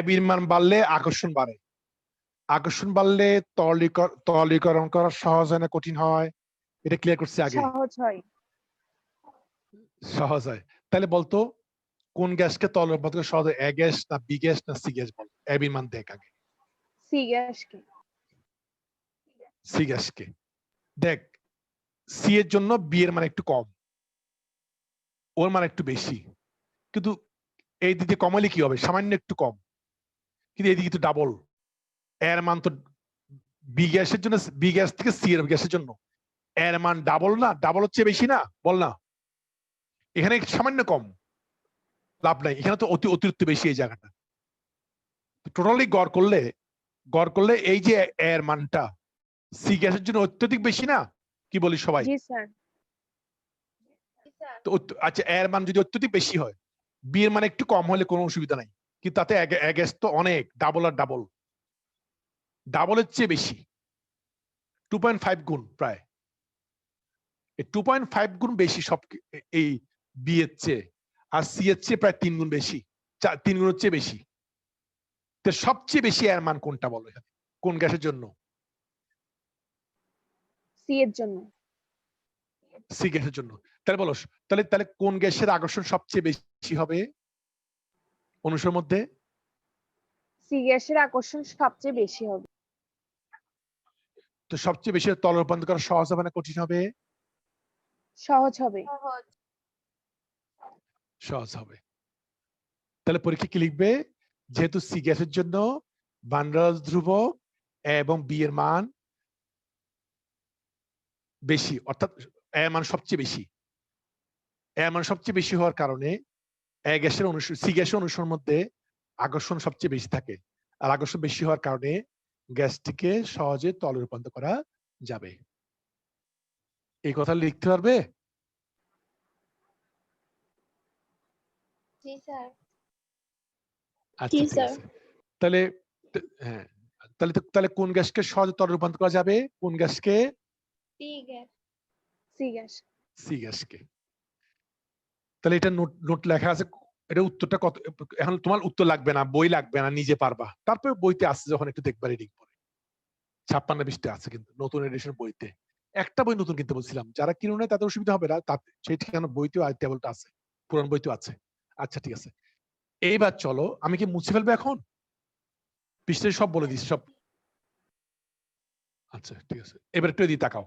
বির মান বাড়লে আকর্ষণ বাড়ে, আকর্ষণ বাড়লে তরলীকরণ করা সহজ হয় না কঠিন হয়? এটা ক্লিয়ার করছি আগে। সহজ হয়। সহজ হয়। তাহলে বলতো কোন গ্যাসকে তরল রূপান্তর করা সহজ হয়, এ গ্যাস না বি গ্যাস না সি গ্যাস? বল, এ বির মান দেখ আগে। সি গ্যাসকে। সি গ্যাসকে দেখ, সি এর জন্য বি এর মান একটু কম, ওর মান একটু বেশি, কিন্তু এই দিকে কমালে কি হবে? সামান্য একটু কম, কিন্তু এইদিকে তো ডাবল। এর মান তো বি গ্যাসের জন্য, বি গ্যাস থেকে সি এর গ্যাসের জন্য এর মান ডাবল না? ডাবল হচ্ছে বেশি না? বল না, এখানে সামান্য কম, লাভ নাই, এখানে তো অতিরিক্ত বেশি এই জায়গাটা। টোটালি গড় করলে এই যে এর মানটা সি গ্যাসের জন্য অত্যধিক বেশি না? কি বলি সবাই? জি স্যার। তো আচ্ছা, এর মান যদি অত্যধিক বেশি হয়, বি এর মান একটু কম হলে কোনো অসুবিধা নাই, কিন্তু তাতে এ গ্যাস তো অনেক, ডাবল আর ডাবল, ডাবলের চেয়ে বেশি, 2.5 গুণ প্রায়, 2.5 গুণ বেশি সব এই বি এর চেয়ে, আর সি এর চেয়ে প্রায় 3 গুণ বেশি, 3 গুণের চেয়ে বেশি। তো সবচেয়ে বেশি এর মান কোনটা বলো এখানে, কোন গ্যাসের জন্য? সি এর জন্য। সি গ্যাসের জন্য। তাহলে বলো, তাহলে কোন গ্যাসের আকর্ষণ সবচেয়ে বেশি হবে অনুষের মধ্যে? সি গ্যাসের আকর্ষণ সবচেয়ে বেশি হবে। তো সবচেয়ে বেশি তরল রূপান্তর করা সহজ হবে না কঠিন হবে? সহজ হবে। সহজ হবে। তাহলে পরীক্ষা কি লিখবে? যেহেতু সি গ্যাসের জন্য ভান ডার ওয়ালস ধ্রুবক এবং বি এর মান বেশি, অর্থাৎ এর মান সবচেয়ে বেশি, এর মান সবচেয়ে বেশি হওয়ার কারণে গ্যাসের সি গ্যাসের অনুসরণ মধ্যে আকর্ষণ সবচেয়ে বেশি থাকে, আর আকর্ষণ বেশি হওয়ার কারণে গ্যাসটিকে সহজে তরলে রূপান্তর করা যাবে। এই কথা লিখতে পারবে? জি স্যার। আচ্ছা ঠিক আছে। তাহলে হ্যাঁ, তাহলে কোন গ্যাসকে সহজে তরলে রূপান্তর করা যাবে? কোন গ্যাসকে? C gas. C gas. C গ্যাসকে। তাহলে এটা নোট লেখা আছে, এটা উত্তরটা কত? এখন তোমার উত্তর লাগবে না, বই লাগবে না, নিজে পারবা। তারপরে বইতে আছে যখন একটু দেখবা রিডিং পরে, 56 পৃষ্ঠা আছে কিন্তু নতুন এডিশন বইতে। একটা বই নতুন কিনতে বলছিলাম, যারা কিনো না তাদের অসুবিধা হবে না, সেই ঠিকানা বইতেও টেবলটা আছে, পুরান বইতেও আছে। আচ্ছা ঠিক আছে, এইবার চলো, আমি কি মুছে ফেলবো এখন? পৃষ্ঠায় সব বলে দিচ্ছি সব। আচ্ছা ঠিক আছে, এবার একটু এদিকে তাকাও।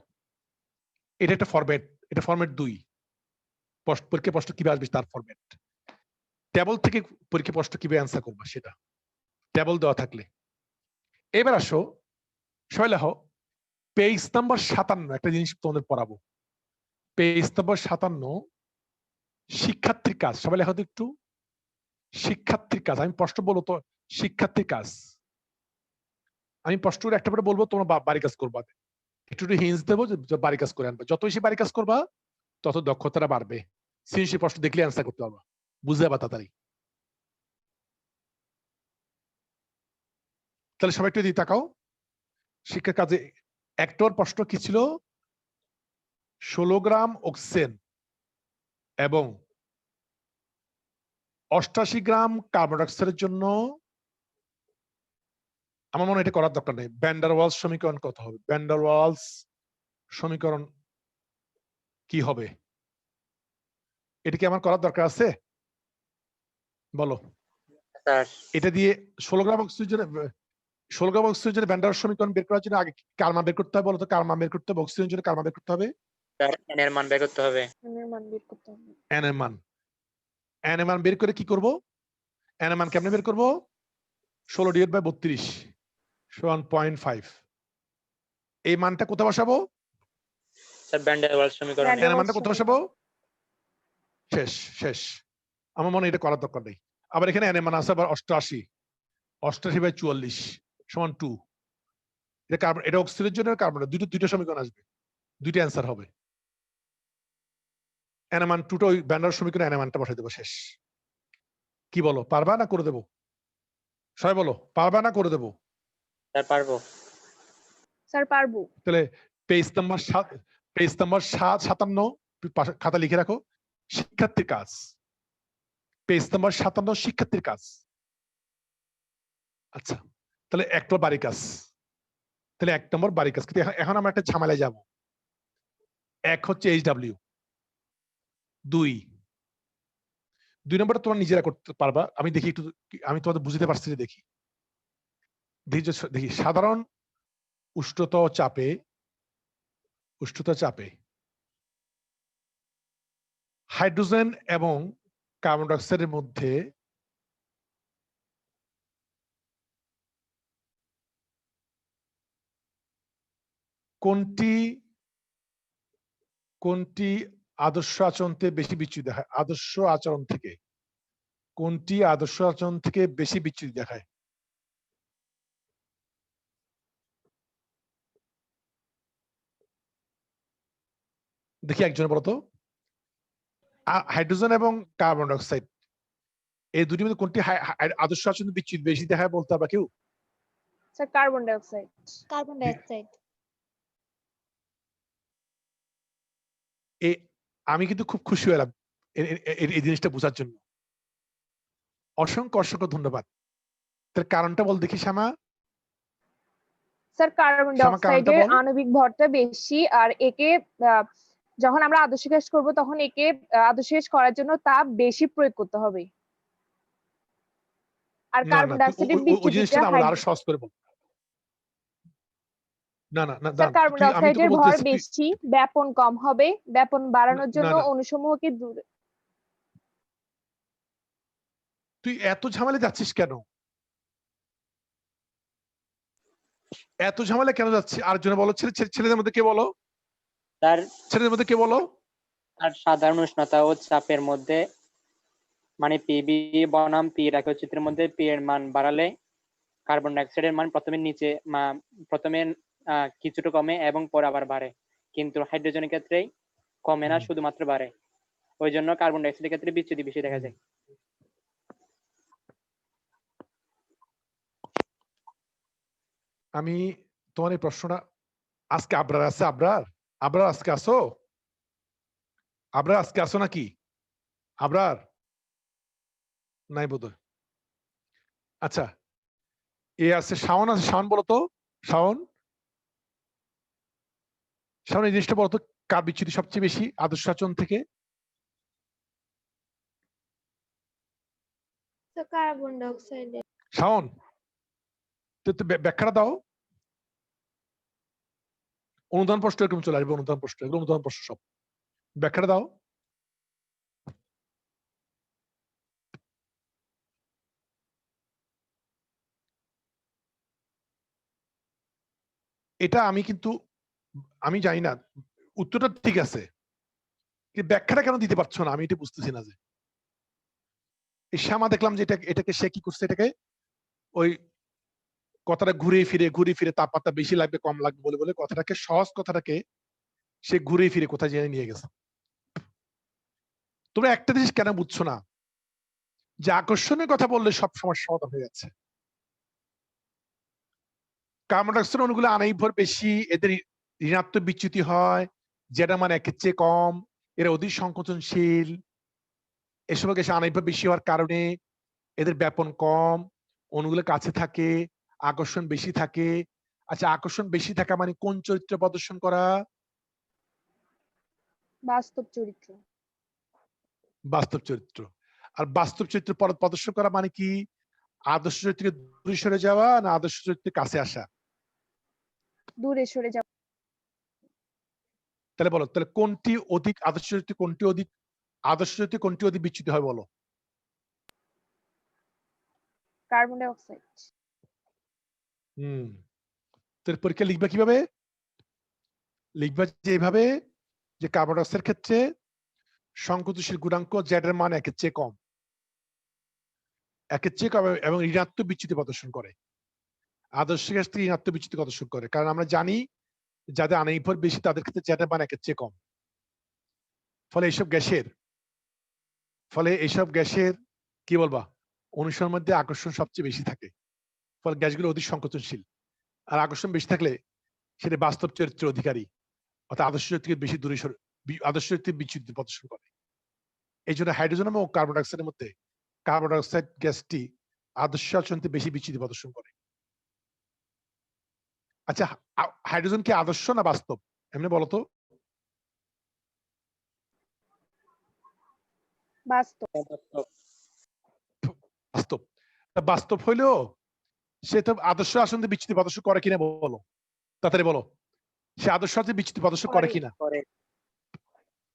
এটা একটা ফরম্যাট, এটা ফরম্যাট 2, পরীক্ষা প্রশ্ন কিভাবে আসবে তার ফরম্যাট। টেবল থেকে পরীক্ষা প্রশ্ন কিভাবে অ্যান্সার করবা সেটা টেবল দেওয়া থাকলে। এবার আসো, সবাই লেখো পেজ নাম্বার 57, একটা জিনিস তোমাদের পড়াবো। পেজ নাম্বার 57, শিক্ষার্থীর কাজ। সবাই লেখো তো একটু, শিক্ষার্থীর কাজ। আমি প্রশ্ন বলবো তো, শিক্ষার্থীর কাজ। আমি প্রশ্ন একটা করে বলবো, তোমরা বাড়ি কাজ করবা, একটু একটু হিন্স দেবো যে বাড়ি কাজ করে আনবে। যত বেশি বাড়ি কাজ করবা তত দক্ষতাটা বাড়বে, সৃজনশীল প্রশ্ন দেখলে অ্যান্সার করতে পারবা, বুঝতে পারবা তাড়াতাড়ি। তাহলে সবাই একটু দিয়ে তাকাও। শিক্ষার কাজে একটার প্রশ্ন কি ছিল? 16 গ্রাম অক্সিজেন এবং 88 গ্রাম কার্বন ডাইঅক্সাইডের জন্য, আমার মনে হয় এটা করার দরকার নেই, ভ্যান ডার ওয়ালস সমীকরণ কত হবে? ভ্যান ডার ওয়ালস সমীকরণ কি হবে? এটা কি আমার করার দরকার আছে? বলো। এটা দিয়ে 16 গ্রাম অক্সিজেনের ভ্যান ডার ওয়ালস সমীকরণ বের করার জন্য আগে কার মান বের করতে হবে? বলো তো, কার মান বের করতে হবে? অক্সিজেনের জন্য কার মান বের করতে হবে? n এর মান বের করতে হবে। n এর মান বের করতে হবে। n এর মান। n এর মান বের করে কি করব? n এর মান কেমনে বের করব? 16/32 সমান 0.5। এই মানটা কোথায় বসাবো? স্যার ভ্যান ডার ওয়ালস সমীকরণে। n এর মানটা কোথায় বসাবো? শেষ। আমার মনে হয় এটা করার দরকার নেই। আবার এখানে n এর মান আছে আবার 88/44 সমান 2। এটা কার্বন, এটা অক্সিজেনের জন্য, কার্বন দুটো সমীকরণ আসবে, দুইটা অ্যান্সার হবে। n এর মান 2টা ওই ভ্যান ডার সমীকরণে n এর মানটা বসাই দেবো, শেষ। কি বলো, পারবা না করে দেবো? সবাই বলো, পারবা না করে দেবো? স্যার পারবো। স্যার পারবো। তাহলে পেজ নাম্বার 57 খাতা লিখে রাখো, শিক্ষার্থীর কাজ। পেজ নাম্বার 57, শিক্ষার্থীর কাজ। আচ্ছা, তাহলে একটা বাড়ি কাজ, তাহলে 1 নম্বর বাড়ি কাজ। কিন্তু এখন আমরা একটা ঝামেলায় যাব। 1 হচ্ছে HW, 2 নম্বরটা তোমরা নিজেরা করতে পারবা। আমি দেখি একটু, আমি তোমাদের বুঝতে পারছি যে দেখি দেখি সাধারণ উষ্ণতা ও চাপে হাইড্রোজেন এবং কার্বন ডাই অক্সাইডের মধ্যে কোনটি আদর্শ আচরণ থেকে বেশি বিচ্যুতি দেখায়? আদর্শ আচরণ থেকে কোনটি আদর্শ আচরণ থেকে বেশি বিচ্যুতি দেখায়? দেখি একজনের বলতো। হাইড্রোজেন এবং কার্বন ডাই অক্সাইড, এই দুটির মধ্যে কোনটি আদর্শ আচরণ বিচ্যুতি বেশি দেখায় বলতে পারবা কেউ? Sir carbon die oxide. Carbon die oxide. আমি কিন্তু খুব খুশি হলাম এই জিনিসটা বোঝার জন্য। অসংখ্য ধন্যবাদ। তার কারণটা বল দেখি শ্যামা। স্যার কার্বন ডাই অক্সাইডের আণবিক ভরটা বেশি, আর একে যখন আমরা আদর্শ গ্যাস করব তখন একে আদর্শ গ্যাস করার জন্য তাপ বেশি প্রয়োগ করতে হবে। আর কার্বন ডাই অক্সাইডের বিচ্যুতিটা আরো সহজ করে বল। না স্যার কার্বন ডাই অক্সাইডের ভর বেশি, ব্যাপন কম হবে। ব্যাপন বাড়ানোর জন্য অণুসমূহকে দূরে। তুই এত ঝামেলা যাচ্ছিস কেন? এত ঝামেলা কেন যাচ্ছিস? আর জন্য বলো, ছেলেদের মধ্যে কে বলো? স্যার ছেলেদের মধ্যে কে বলো? আর সাধারণ উষ্ণতা ও চাপের মধ্যে মানে পিবি বনাম পি রেখাচিত্রের মধ্যে পি এর মান বাড়ালে কার্বন ডাই অক্সাইডের মান প্রথমে কিছুটা কমে এবং পরে আবার বাড়ে, কিন্তু হাইড্রোজেনের ক্ষেত্রে কমে না, শুধুমাত্র বাড়ে। ওই জন্য কার্বন ডাই অক্সাইডের ক্ষেত্রে বিচ্যুতি বেশি দেখা যায়। আমি তোমার এই প্রশ্নটা, আজকে আবরার আছে? আবরার আজকে আসো? আবরার আজকে আসো নাকি? আবরার নাই বোধহয়। আচ্ছা, এ আছে শাওন, আছে শাওন বলো তো। শাওন এই জিনিসটা বলো তো, কার বিচ্যুতি সবচেয়ে বেশি আদর্শ আচরণ থেকে? Carbon die oxide. শাওন তো ব্যাখ্যাটা দাও। অনুদান প্রশ্ন এরকম চলে আসবে, অনুদান প্রশ্ন, এগুলো অনুদান প্রশ্ন সব। ব্যাখ্যাটা দাও। এটা আমি জানি না, উত্তরটা ঠিক আছে, ব্যাখ্যাটা কেন দিতে পারছো না আমি এটা বুঝতেছি না। যে এই শ্যামা দেখলাম যে এটাকে সে কি করছে, এটাকে ওই কথাটা ঘুরে ফিরে তাপমাত্রা বেশি লাগবে কম লাগবে বলে বলে কথাটাকে, সহজ কথাটাকে সে ঘুরে ফিরে কোথায় জেনে নিয়ে গেছে। তোমরা একটা জিনিস কেন বুঝছো না, যে আকর্ষণের কথা বললে সব সমস্যা সমাধান হয়ে যাচ্ছে। কার্বন ডাই অক্সাইড অণুগুলো আণবিক ভর বেশি, এদের ঋণাত্মক বিচ্যুতি হয়, যেটা মানে একের চেয়ে কম, এরা অধিক সংকোচনশীল। এসব গ্যাসে আণবিক ভর বেশি হওয়ার কারণে এদের ব্যাপন কম, অণুগুলো কাছে থাকে, আকর্ষণ বেশি থাকে। আচ্ছা, আকর্ষণ বেশি থাকা মানে কোন চরিত্র প্রদর্শন করা? বাস্তব চরিত্র। বাস্তব চরিত্র। আর বাস্তব চরিত্র প্রদর্শন করা মানে কি? আদর্শ চরিত্র থেকে দূরে সরে যাওয়া না আদর্শ চরিত্রের কাছে আসা? দূরে সরে যাওয়া। তাহলে বলো, তাহলে কোনটি অধিক আদর্শ চরিত্র, কোনটি অধিক আদর্শ চরিত্র, কোনটি অধিক বিচ্যুতি হয় বলো? Carbon die oxide. তোর পরীক্ষা লিখবা কিভাবে? লিখবা যে এইভাবে, যে কার্বন ডাই অক্সাইডের ক্ষেত্রে সংকোচনশীল গুণাঙ্ক জেড এর মান একের চেয়ে কম এবং ঋণাত্মক বিচ্যুতি প্রদর্শন করে। আদর্শ গ্যাস থেকে ঋণাত্মক বিচ্যুতি প্রদর্শন করে, কারণ আমরা জানি যাদের আণবিক ভর বেশি তাদের ক্ষেত্রে জেড এর মান একের চেয়ে কম। ফলে এইসব গ্যাসের কি বলবা, অনুসরণের মধ্যে আকর্ষণ সবচেয়ে বেশি থাকে। ফলে গ্যাসগুলো অধিক সংকোচনশীল, আর আকর্ষণ বেশি থাকলে সেটা বাস্তব চরিত্রের অধিকারী, অর্থাৎ আদর্শ চরিত্র থেকে বেশি দূরে আদর্শ চরিত্রের বিচ্যুতি প্রদর্শন করে। এই জন্য হাইড্রোজেন এবং কার্বন ডাই অক্সাইডের মধ্যে কার্বন ডাই অক্সাইড গ্যাসটি আদর্শ আচরণ বেশি বিচ্যুতি প্রদর্শন করে। আচ্ছা, হাইড্রোজেন কি আদর্শ না বাস্তব? এমনি বলো তো। বাস্তব। বাস্তব। বাস্তব হইলেও সে তো আদর্শ আচরণ বিচ্যুতি প্রদর্শন করে কিনা বলো, তাড়াতাড়ি বলো। সে আদর্শ আচরণ বিচ্যুতি প্রদর্শন করে কিনা?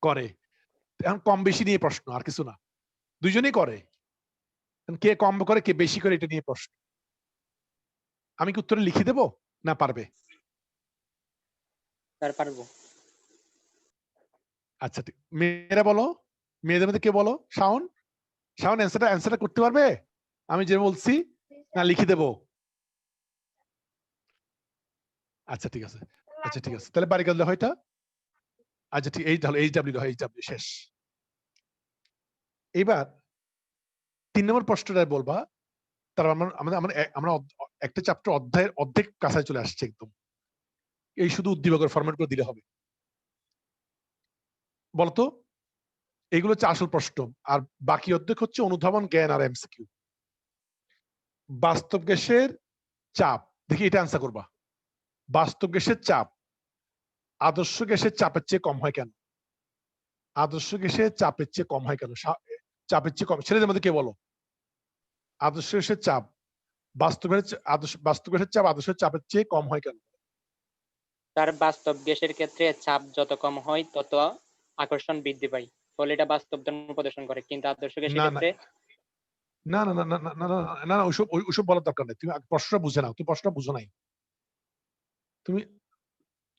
করে। এখন কম বেশি নিয়ে প্রশ্ন, আর কিছু না। দুইজনেই করে। কে কম করে কে বেশি করে এটা নিয়ে প্রশ্ন। আমি কি উত্তরে লিখে দেব না পারবে? পারবো। আচ্ছা, মেয়েরা বলো, মেয়েদের মধ্যে কে বলো? শাওন, শাওন অ্যান্সারটা করতে পারবে? আমি যে বলছি না লিখে দেব? আচ্ছা ঠিক আছে, আচ্ছা ঠিক আছে, তাহলে বাড়ি গেলে হয়টা। আচ্ছা ঠিক, এই তাহলে এইচডব্লিউ শেষ। এবার 3 নম্বর প্রশ্নটা বলবা। তার আমরা একটা চ্যাপ্টার অধ্যায়ের অর্ধেক কাছায় চলে আসছে একদম। এই শুধু উদ্দীপকের ফরম্যাট করে দিলে হবে। বলতো, এগুলো হচ্ছে আসল প্রশ্ন, আর বাকি অর্ধেক হচ্ছে অনুধাবন, জ্ঞান আর এমসিকিউ। বাস্তব গ্যাসের চাপ, দেখি এটা আনসার করবা। বাস্তব গ্যাসের চাপ আদর্শ গ্যাসের চাপের চেয়ে কম হয় কেন? আদর্শ গ্যাসের চাপের চেয়ে কম হয় কেন? চাপের চেয়ে কম, ছেলেদের মধ্যে কে বলো? আদর্শ গ্যাসের চাপ বাস্তব গ্যাসের চাপ আদর্শ চাপের চেয়ে কম হয় কেন? তার বাস্তব গ্যাসের ক্ষেত্রে চাপ যত কম হয় তত আকর্ষণ বৃদ্ধি পায়, ফলে এটা বাস্তব ধর্ম প্রদর্শন করে। কিন্তু আদর্শ গ্যাসের ক্ষেত্রে না না না না না না না না, ওইসব বলার দরকার নেই। তুমি প্রশ্নটা বুঝে নাও, তুমি প্রশ্নটা বুঝো নাই। তুমি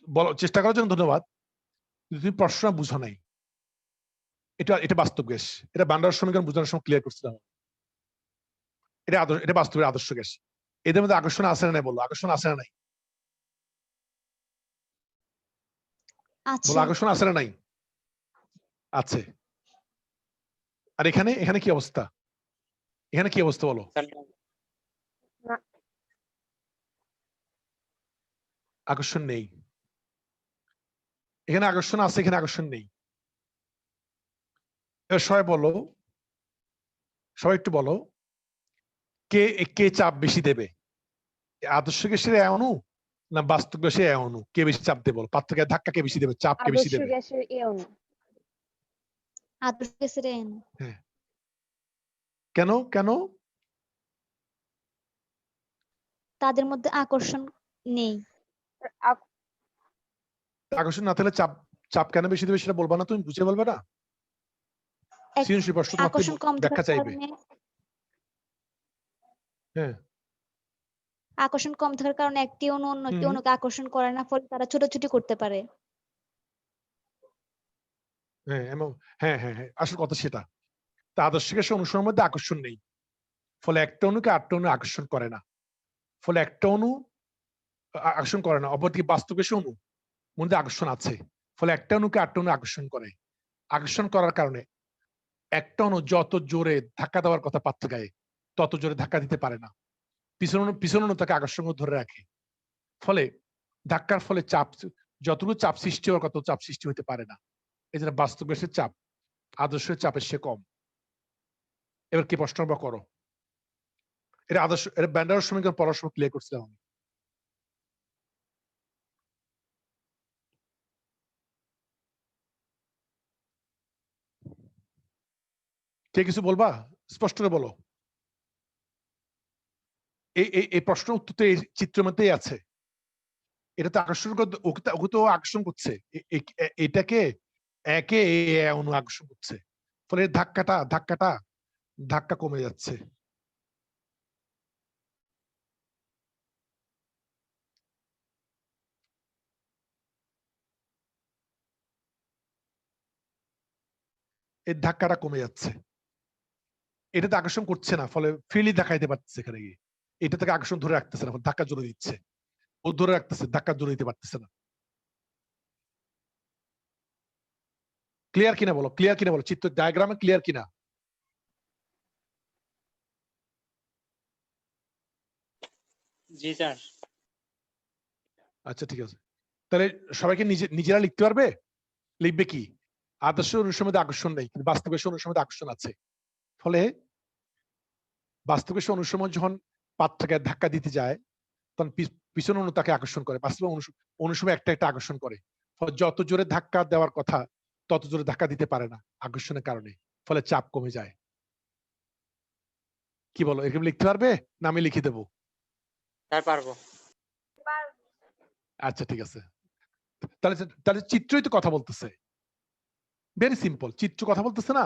বলো, চেষ্টা করার জন্য ধন্যবাদ। তুমি প্রশ্নটা বুঝো নাই। এটা বাস্তব গ্যাস, এটা বান্ডার সমীকরণ বোঝানোর সময় ক্লিয়ার করছিলাম। এটা বাস্তবের আদর্শ গ্যাস। এদের মধ্যে আকর্ষণ আছে না নাই বলো? আকর্ষণ আছে না নাই? বলো, আকর্ষণ আছে না নাই? আছে। আর এখানে কি অবস্থা? এখানে কি অবস্থা বলো? আকর্ষণ নেই। এখানে আকর্ষণ আছে, এখানে আকর্ষণ নেই। সবাই বলো, সবাই একটু বলো, কে কে চাপ বেশি দেবে? আদর্শ গ্যাসের অণু না বাস্তব গ্যাসের অণু? কে বেশি চাপ দেবে? পার্থক্য, ধাক্কা কে বেশি দেবে? চাপ কে বেশি আদর্শ দেবে? গ্যাসের অণু। আদর্শ গ্যাসের অণু। হ্যাঁ, কেন কেন? তাদের মধ্যে আকর্ষণ নেই। আকর্ষণ না থাকলে চাপ চাপ কেন বেশি দেবে সেটা বলবা না? তুমি বুঝে বলবে না? সৃজনশীল প্রশ্ন তোমাকে আকর্ষণ কম থাকার ব্যাখ্যা চাইবে। কারণে হ্যাঁ, আকর্ষণ কম থাকার কারণে একটি অণু অন্য একটি অণুকে আকর্ষণ করে না, ফলে তারা ছোটাছুটি করতে পারে। হ্যাঁ, হ্যাঁ হ্যাঁ হ্যাঁ, আসল কথা সেটা। তা আদর্শ গ্যাসের অনুসরণের মধ্যে আকর্ষণ নেই, ফলে একটা অণুকে আটটা অণু আকর্ষণ করে না, ফলে একটা অণু আকর্ষণ করে না। অপরদিকে বাস্তব গ্যাসের অণু মধ্যে আকর্ষণ আছে, ফলে একটা অণুকে আটটা অণু আকর্ষণ করে। আকর্ষণ করার কারণে একটা অণু যত জোরে ধাক্কা দেওয়ার কথা পাত্র গায়ে, তত জোরে ধাক্কা দিতে পারে না। পিছন অণু তাকে আকর্ষণ ধরে রাখে। ফলে ধাক্কার ফলে চাপ, যতটুকু চাপ সৃষ্টি হওয়ার কত চাপ সৃষ্টি হতে পারে না। এই জন্য বাস্তব গ্যাসের চাপ আদর্শের চাপের সে কম। এবার কি প্রশ্ন বা করো? এটা আদর্শ, এটা ব্যান্ডার সমীকরণ পড়ার সময় ক্লিয়ার করছিলাম আমি। কে কিছু বলবা? স্পষ্ট করে বলো। এই প্রশ্ন উত্তর তো এই চিত্রের মধ্যেই আছে। এটা তো আকর্ষণ, ওকে তো আকর্ষণ করছে। এটাকে একে অণু আকর্ষণ করছে, ফলে ধাক্কা কমে যাচ্ছে। এর ধাক্কাটা কমে যাচ্ছে। এটা তো আকর্ষণ করছে না, ফলে ফ্রিলি দেখাইতে পারতেছে এখানে গিয়ে। এটা থেকে আকর্ষণ ধরে রাখতেছে না, ধাক্কা জোরে দিচ্ছে। ও ধরে রাখতেছে, ধাক্কা জোরে দিতে পারতেছে না। ক্লিয়ার কিনা বলো, ক্লিয়ার কিনা বলো, চিত্র ডায়াগ্রামে ক্লিয়ার কিনা? জি স্যার। আচ্ছা ঠিক আছে, তাহলে সবাইকে নিজেরা লিখতে পারবে? লিখবে কি? আদর্শ অনুসরণের আকর্ষণ নেই, কিন্তু বাস্তবের অনুসরণের আকর্ষণ আছে, ফলে বাস্তবে সে অনুসময় যখন পাত্রকে ধাক্কা দিতে যায় তখন পিছনে অনু তাকে আকর্ষণ করে, বাস্তবে অনুসময় একটা একটা আকর্ষণ করে। ফলে যত জোরে ধাক্কা দেওয়ার কথা তত জোরে ধাক্কা দিতে পারে না আকর্ষণের কারণে, ফলে চাপ কমে যায়। কি বলো, এরকম লিখতে পারবে না আমি লিখে দেবো? পারবো। আচ্ছা ঠিক আছে, তাহলে তাহলে চিত্রই তো কথা বলতেছে, ভেরি সিম্পল, চিত্র কথা বলতেছে না।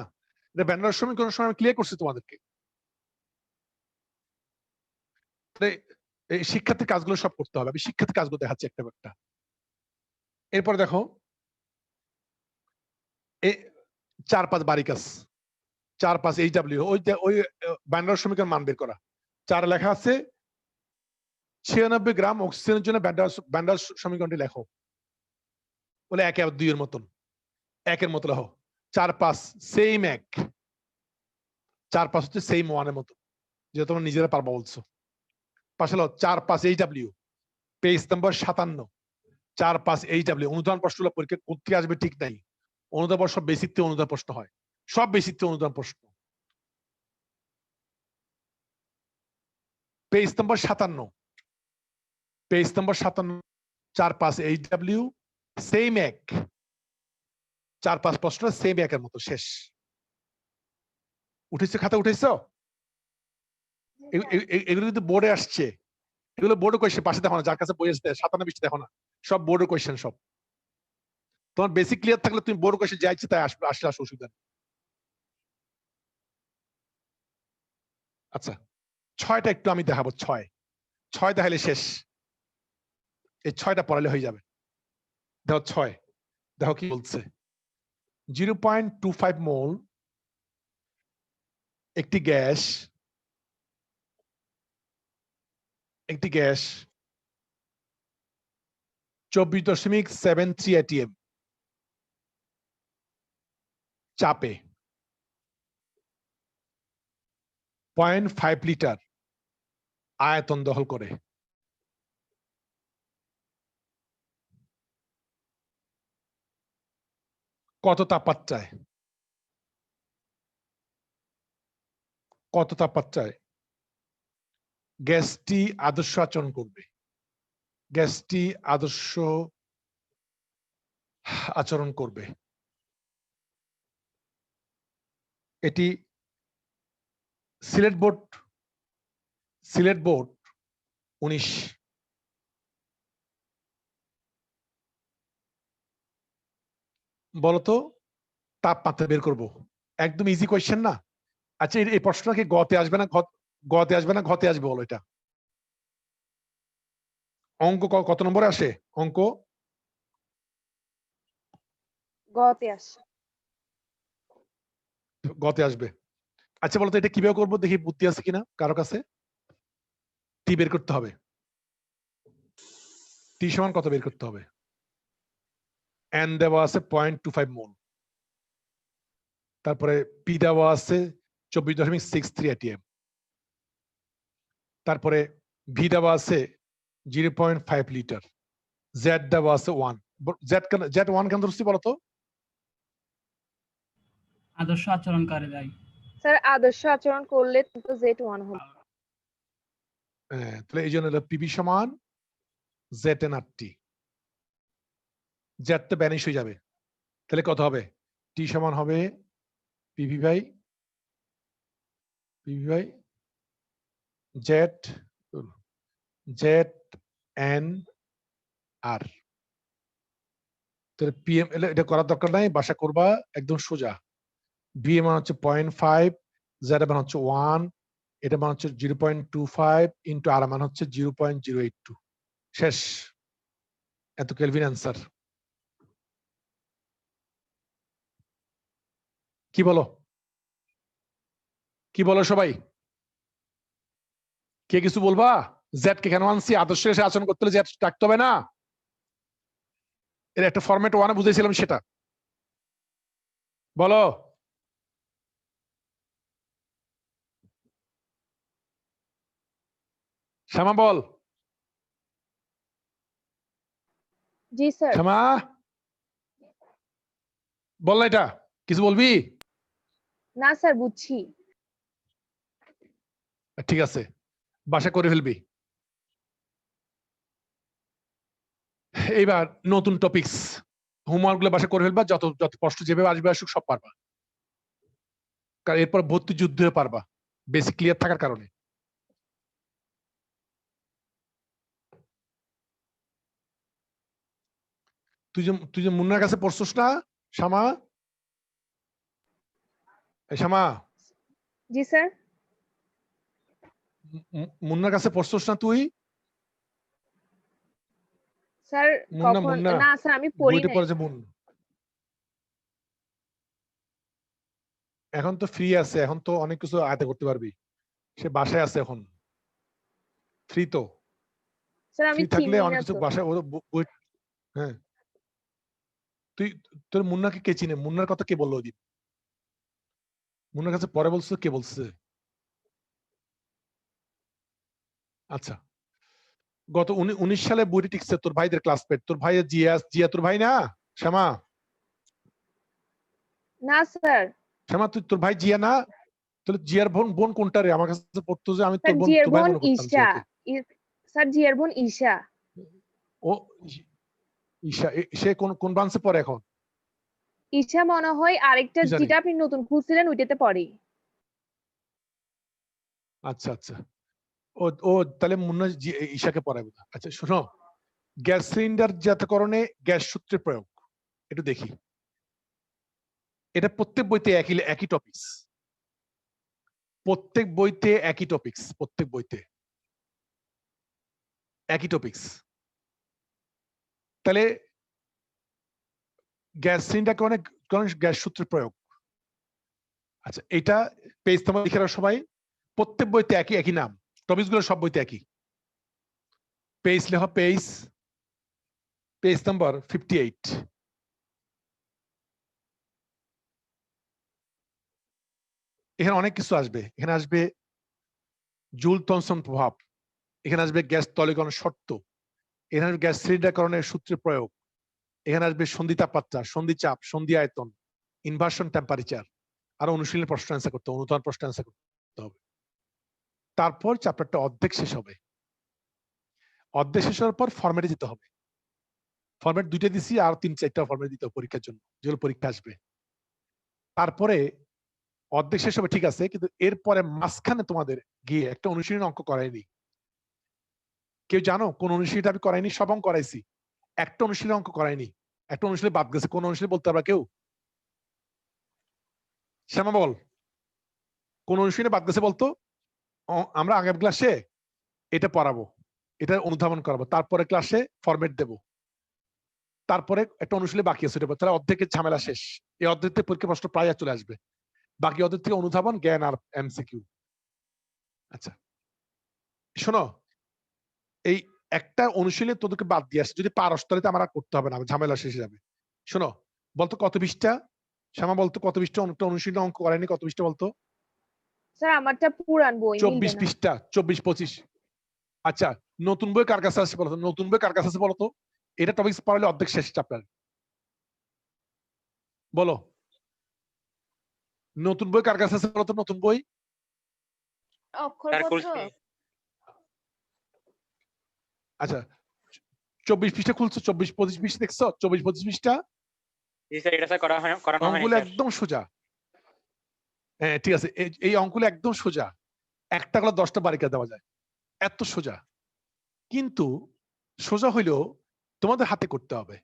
এটা ব্যান্ডার সমীকরণের সময় আমি ক্লিয়ার করছি তোমাদেরকে। এই শিক্ষার্থীর কাজগুলো সব করতে হবে, আমি শিক্ষার্থীর কাজগুলো দেখাচ্ছি একটা একটা। এরপর দেখো 4-5 বারিকাস, 4-5 HW, ওই ব্যান্ডার সমীকরণ মান বের করা। 4 লেখা আছে 96 গ্রাম অক্সিজেনের জন্য ব্যান্ডার সমীকরণটি লেখো। বলে 1 আর 2 এর মতন, 1 এর মতো লেখো। 4-5 সেম 1, 4-5 হচ্ছে সেম 1 এর মতো, যেটা তোমরা নিজেরা পারবা বলছো। পাশে হলো 4-5 HW, পেজ নাম্বার 57। 4-5 HW অনুদান প্রশ্নগুলো পরীক্ষা করতে আসবে ঠিক নাই। অনুদান প্রশ্ন বেসিকতে অনুদান প্রশ্ন হয়, সব বেসিকতে অনুদান প্রশ্ন। Page number 57, page number 57, 4-5 HW same 1, 4-5 প্রশ্ন সেম 1 এর মতো, শেষ। উঠেছে, খাতা উঠেছো? এগুলো কিন্তু বোর্ডে আসছে, এগুলো বোর্ডে কোয়েশ্চেন। পাশে দেখো না, যার কাছে বই আসতে 57 দেখো না, সব বোর্ডে কোয়েশ্চেন সব। তোমার বেসিক ক্লিয়ার থাকলে তুমি বোর্ড কোয়েশ্চেন যা ইচ্ছে তাই আসবে, আসলে অসুবিধা নেই। আচ্ছা 6টা একটু আমি দেখাবো, 6 দেখালে শেষ, এই 6টা পড়ালে হয়ে যাবে। দেখো 6, দেখো কি বলছে। 0.25 মোল একটি গ্যাস 24.73 ATM চাপে 0.5 লিটার আয়তন দখল করে। কত তাপমাত্রায় গ্যাসটি আদর্শ আচরণ করবে? গ্যাসটি আদর্শ আচরণ করবে, এটি সিলেট বোর্ড 19। বলতো তাপমাত্রা বের করব, একদম ইজি কোয়েশ্চেন না? আচ্ছা এই প্রশ্নটা কি গতে আসবে না গতে আসবে না ঘতে আসবে বলো? এটা অঙ্ক কত নম্বরে আসে? অঙ্ক গতে আসবে। আচ্ছা বলতো এটা কিভাবে করবো দেখি, বুদ্ধি আছে কিনা কারো কাছে? টি বের করতে হবে। টি সমান কত বের করতে হবে? এন দেওয়া আছে 0.25 মোল, তারপরে পি দেওয়া আছে 24.63 ATM, তারপরে ভি দেওয়া আছে 0.5 লিটার, জেড দেওয়া আছে 1। জেড 1 কেন ধরছি বলতো? আদর্শ আচরণকারী দায়ী। স্যার আদর্শ আচরণ করলে তো Z1 হবে। তাহলে এই জন্য পিবি সমান জেড এন আর টি, জেড তো ব্যানিশ হয়ে যাবে, তাহলে কত হবে? টি সমান হবে পিভি বাই জেড এন আর। তাহলে পিএম এটা করার দরকার নাই, বাসা করবা একদম সোজা। বি এর মান হচ্ছে 0.5, জেড এর মান হচ্ছে 1, এটা মান হচ্ছে 0.25 ইন্টু আর মান হচ্ছে 0.082, শেষ। এত কেলভিন অ্যান্সার। কি বলো সবাই? কে কিছু বলবা? জেড কে কেন আনছি? আদর্শ এসে আচরণ করতে হলে জেড রাখতে হবে না? এর একটা ফরম্যাট 1 বুঝেছিলাম, সেটা বলো। শ্যামা বল। জি স্যার। শ্যামা বল না, এটা কিছু বলবি? না স্যার বুঝছি। ঠিক আছে, বাসা করে ফেলবি। এইবার নতুন টপিকস, হোমওয়ার্ক গুলো বাসা করে ফেলবা, যত যত কষ্ট যেভাবে আসবে আসুক সব পারবা, কারণ এরপর ভর্তি যুদ্ধ পারবা বেসিক ক্লিয়ার থাকার কারণে। তুই যে মুন্নার কাছে পড়ছস না শ্যামা? শ্যামা, জি স্যার। মুন্নার কাছে পড়ছস না তুই? স্যার মুন্না কখন? মুন্না না স্যার আমি পড়ি বইটা নাই। পড়েছে মুন। এখন তো ফ্রি আছে, এখন তো অনেক কিছু আয়ত্ত করতে পারবি। সে বাসায় আছে এখন, ফ্রি তো। স্যার আমি ফ্রি থাকলে চিনি অনেক না কিছু তো। বাসায় বই। হ্যাঁ, তুই তোর মুন্নাকে কে চিনে? মুন্নার কথা কে বললো ওদিন? মুন্নার কাছে পরে বলছো, কে বলছে? আচ্ছা, গত 19 সালে বইটি টিকছে তোর ভাইদের ক্লাসমেট, তোর ভাই জিয়া, জিয়া তোর ভাই না শ্যামা? না স্যার। শ্যামা তুই, তোর ভাই জিয়া না? তাহলে জিয়ার বোন, বোন কোনটা রে? আমার কাছে পড়তো যে, আমি স্যার তোর বোন, জিয়ার তোর ভাই বোন মনে করতাম ঈশা। জিয়াকে। স্যার জিয়ার বোন ঈশা। ও ঈশা, সে কোন কোন ব্রাঞ্চে পড়ে এখন? ঈশা মনে হয় আরেকটা, কি জানি। যেটা আপনি নতুন খুঁজছিলেন ওইটাতে পড়ে। আচ্ছা আচ্ছা, ও ও তাহলে মুন্না ঈশাকে পড়াবে। আচ্ছা শোনো, গ্যাস সিলিন্ডার জাতকরণে গ্যাস সূত্রের প্রয়োগ একটু দেখি। এটা প্রত্যেক বইতে একই একই টপিকস, প্রত্যেক বইতে একই টপিকস, প্রত্যেক বইতে একই টপিকস। তাহলে গ্যাস সিলিন্ডার গ্যাস সূত্রের প্রয়োগ। আচ্ছা, এটা পেজ তোমার লিখে রাখো সবাই। প্রত্যেক বইতে একই একই নাম, টপিকস গুলো সব বইতে একই। পেজ লেখো, পেজ, পেজ নাম্বার 58। এখানে অনেক কিছু আসবে। এখানে আসবে জুল থমসন প্রভাব, এখানে আসবে গ্যাস তলীকরণ শর্ত, এখানে আসবে গ্যাস সিলিন্ডারকরণের সূত্রের প্রয়োগ, এখানে আসবে সন্ধি তাপমাত্রা, সন্ধি চাপ, সন্ধি আয়তন, ইনভার্সন টেম্পারেচার। আর অনুশীলনের প্রশ্ন অ্যান্সার করতে হবে, অনুদান প্রশ্ন অ্যান্সার করতে হবে। তারপর চ্যাপ্টারটা অর্ধেক শেষ হবে। অর্ধেক শেষ হওয়ার পর ফরম্যাটে যেতে হবে। ফরম্যাট দুইটা দিছি, আর 3-4টা ফরম্যাট দিতে হবে পরীক্ষার জন্য, যেগুলো পরীক্ষা আসবে। তারপরে অর্ধেক শেষ হবে, ঠিক আছে, কিন্তু এরপরে মাঝখানে তোমাদের গিয়ে একটা অনুশীলন অঙ্ক করায়নি। কেউ জানো কোন অনুশীলনটা আমি করাইনি? সব অঙ্ক করাইছি, একটা অনুশীলন অঙ্ক করাইনি। একটা অনুশীলন বাদ গেছে, কোন অনুশীলন বলতে পারবা কেউ? শ্যামা বল, কোন অনুশীলনে বাদ গেছে বলতো? আমরা আগের ক্লাসে এটা পড়াবো, এটা অনুধাবন করাবো, তারপরে ক্লাসে ফরম্যাট দেব, তারপরে একটা অনুশীলন বাকি আছে, তাহলে অর্ধেকের ঝামেলা শেষ। এই অর্ধেক থেকে পরীক্ষা প্রশ্ন প্রায় চলে আসবে, বাকি অর্ধেক থেকে অনুধাবন, জ্ঞান আর এমসিকিউ। আচ্ছা শোনো, এই একটা অনুশীলনে তোদেরকে বাদ দিয়ে আসছে, যদি পারস তাহলে আমার আর করতে হবে না, ঝামেলা শেষে যাবে। শোনো, বলতো কত পৃষ্ঠা? শ্যামা বলতো কত পৃষ্ঠা অনুশীলন অঙ্ক করায়নি? কত পৃষ্ঠা বলতো? স্যার আমারটা পুরান বই, 24 পৃষ্ঠা, 24-25। আচ্ছা, নতুন বই কার কাছে আছে বলতো? নতুন বই কার কাছে আছে বলতো? এটা টপিকস পড়ালে অর্ধেক শেষ চ্যাপ্টার। বলো, নতুন বই কার কাছে আছে বলতো? নতুন বই অক্ষরপত্র। আচ্ছা, 24 পৃষ্ঠা খুলছো, 24-25 পৃষ্ঠা দেখছো? 24-25 পৃষ্ঠা অঙ্কগুলো একদম সোজা। হ্যাঁ ঠিক আছে, এই অঙ্কগুলো একদম সোজা, একটা করে 10টা বারিকা দেওয়া যায়, এত সোজা। কিন্তু সোজা হইলেও তোমাদের হাতে করতে হবে,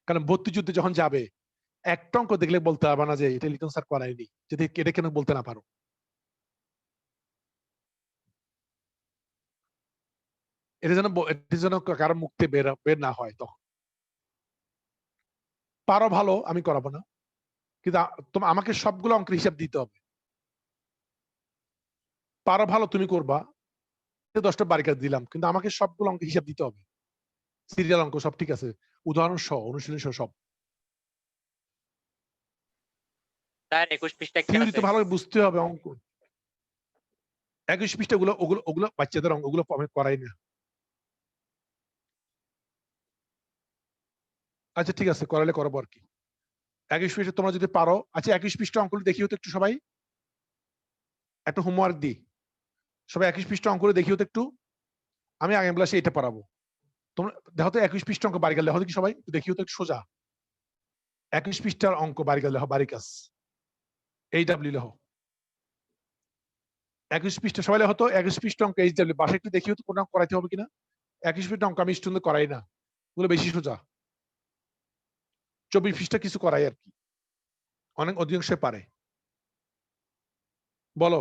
কারণ ভর্তি যুদ্ধে যখন যাবে একটা অঙ্ক দেখলে বলতে পারবে না যে এটা লিটন স্যার করায়নি, যদি এটা কেন বলতে না পারো। এটা যেন কারো মুক্তি বের না হয়। তখন পারো ভালো, আমি করাবো না, কিন্তু আমাকে সবগুলো অঙ্কের হিসাব দিতে হবে। পারো ভালো, তুমি করবা, 10টা বারিকা দিলাম, কিন্তু আমাকে সবগুলো অঙ্কের হিসাব দিতে হবে, সিরিয়াল অঙ্ক সব, ঠিক আছে, উদাহরণ সহ, অনুশীলন সহ সব। থিওরিতে ভালো বুঝতে হবে অঙ্ক। 21 পৃষ্ঠা ওগুলো বাচ্চাদের অঙ্ক, ওগুলো করাই না। আচ্ছা ঠিক আছে, করালে করবো আর কি। 21 পৃষ্ঠা তোমরা যদি পারো। আচ্ছা 21 পৃষ্ঠা অঙ্কগুলো দেখি হতো একটু সবাই। একটা হোমওয়ার্ক দিই, সবাই 21 পৃষ্ঠা অঙ্ক করে দেখিও তো একটু। আমি আগামী ক্লাসে এটা পড়াবো। তোমরা দেখো তো 21 পৃষ্ঠা অঙ্ক বাড়ি গেলে দেখো কি সবাই একটু দেখিও তো একটু সোজা। 21 পৃষ্ঠার অঙ্ক বাড়ি গেলে বাড়ি কাজ HW লেখো। 21 পৃষ্ঠা সবাই লেখো তো 21 পৃষ্ঠা অঙ্ক HW বাসায় একটু দেখিও তো কোন অঙ্ক করাইতে হবে কিনা। 21 পৃষ্ঠা অঙ্ক আমি স্টুডেন্ট করাই না, ওগুলো বেশি সোজা। 24 পৃষ্ঠা কিছু করাই আর কি, অনেক অধিকাংশ পারে। বলো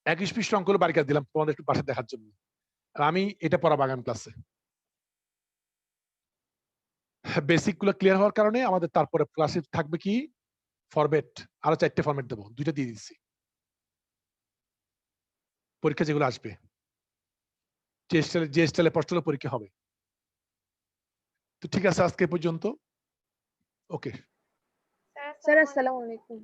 21 পৃষ্ঠা অঙ্কগুলো বাড়ি কাজ দিলাম তোমাদের একটু বাসায় দেখার জন্য, আর আমি এটা পড়াবো আগামী ক্লাসে। বেসিক গুলো ক্লিয়ার হওয়ার কারণে আমাদের তারপরে ক্লাসে থাকবে কি ফরম্যাট, আরো 4টে ফরম্যাট দেবো, 2টা দিয়ে দিচ্ছি পরীক্ষা যেগুলো আসবে, যে স্টাইলে প্রশ্ন পরীক্ষা হবে। তো ঠিক আছে আজকে পর্যন্ত, ওকে স্যার আসসালামু আলাইকুম।